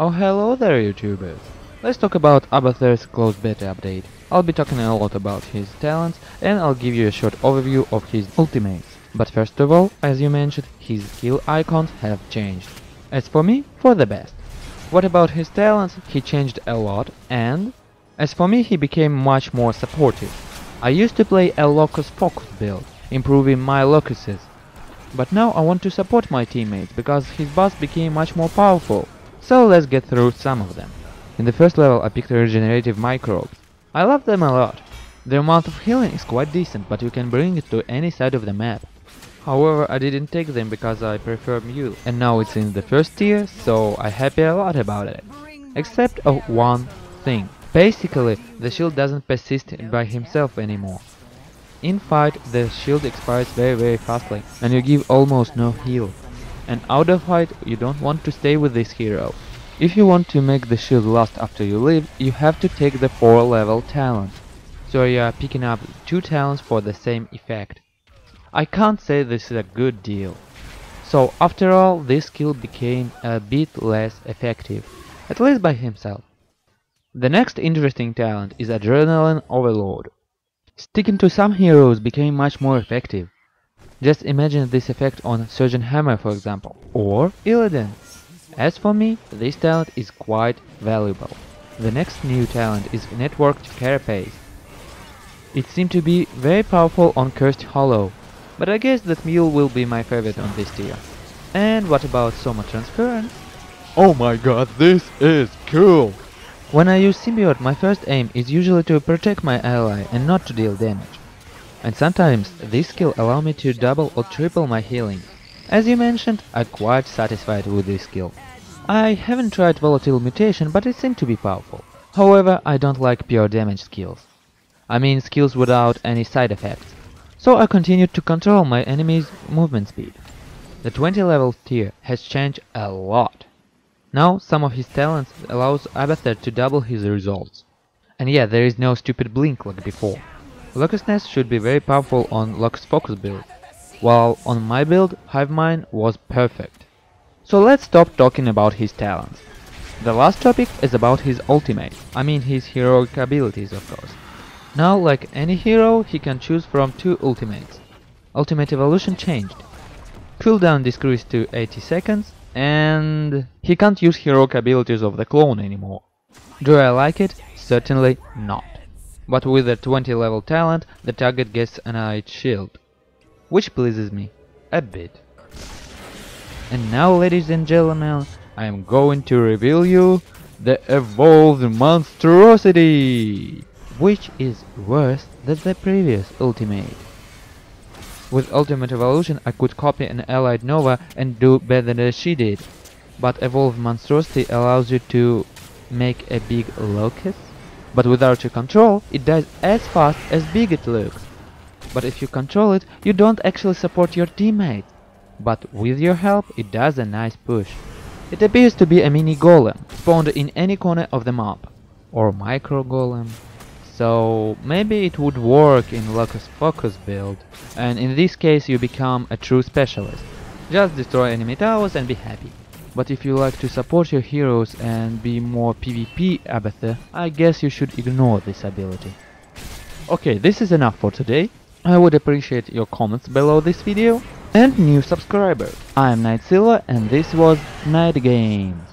Oh, hello there, YouTubers! Let's talk about Abathur's closed beta update. I'll be talking a lot about his talents and I'll give you a short overview of his ultimates. But first of all, as you mentioned, his skill icons have changed. As for me, for the best. What about his talents? He changed a lot, and as for me, he became much more supportive. I used to play a locus focus build, improving my locuses. But now I want to support my teammates because his boss became much more powerful. So let's get through some of them. In the first level I picked regenerative microbes. I love them a lot. Their amount of healing is quite decent, but you can bring it to any side of the map. However, I didn't take them because I prefer Mule, and now it's in the first tier, so I'm happy a lot about it. Except of one thing. Basically, the shield doesn't persist by himself anymore. In fight, the shield expires very fastly, and you give almost no heal. And out of fight, you don't want to stay with this hero. If you want to make the shield last after you leave, you have to take the 4 level talent. So you are picking up 2 talents for the same effect. I can't say this is a good deal. So after all, this skill became a bit less effective, at least by himself. The next interesting talent is Adrenaline Overload. Sticking to some heroes became much more effective. Just imagine this effect on Surgeon Hammer, for example, or Illidan. As for me, this talent is quite valuable. The next new talent is Networked Carapace. It seemed to be very powerful on Cursed Hollow, but I guess that Mule will be my favorite on this tier. And what about Soma Transference? Oh my god, this is cool! When I use Symbiote, my first aim is usually to protect my ally and not to deal damage. And sometimes this skill allows me to double or triple my healing. As you mentioned, I'm quite satisfied with this skill. I haven't tried Volatile Mutation, but it seemed to be powerful. However, I don't like pure damage skills. I mean skills without any side effects. So I continued to control my enemy's movement speed. The 20 level tier has changed a lot. Now some of his talents allows Abathur to double his results. And yeah, there is no stupid blink like before. Locust Nest should be very powerful on Locust Focus build, while on my build, Hive Mind was perfect. So let's stop talking about his talents. The last topic is about his ultimate, I mean his heroic abilities of course. Now, like any hero, he can choose from 2 ultimates. Ultimate Evolution changed. Cooldown decreased to 80 seconds, and he can't use heroic abilities of the clone anymore. Do I like it? Certainly not. But with the 20 level talent, the target gets an Annihilated Shield, which pleases me a bit. And now, ladies and gentlemen, I am going to reveal you the Evolved Monstrosity, which is worse than the previous ultimate. With Ultimate Evolution I could copy an allied Nova and do better than she did, but Evolved Monstrosity allows you to make a big locus, but without your control it dies as fast as big it looks. But if you control it, you don't actually support your teammate, but with your help it does a nice push. It appears to be a mini golem, spawned in any corner of the map, or micro golem. So maybe it would work in Locust Focus build, and in this case you become a true specialist. Just destroy enemy towers and be happy. But if you like to support your heroes and be more PvP Abathur, I guess you should ignore this ability. Okay, this is enough for today. I would appreciate your comments below this video and new subscribers. I am Night Silver and this was Night Games.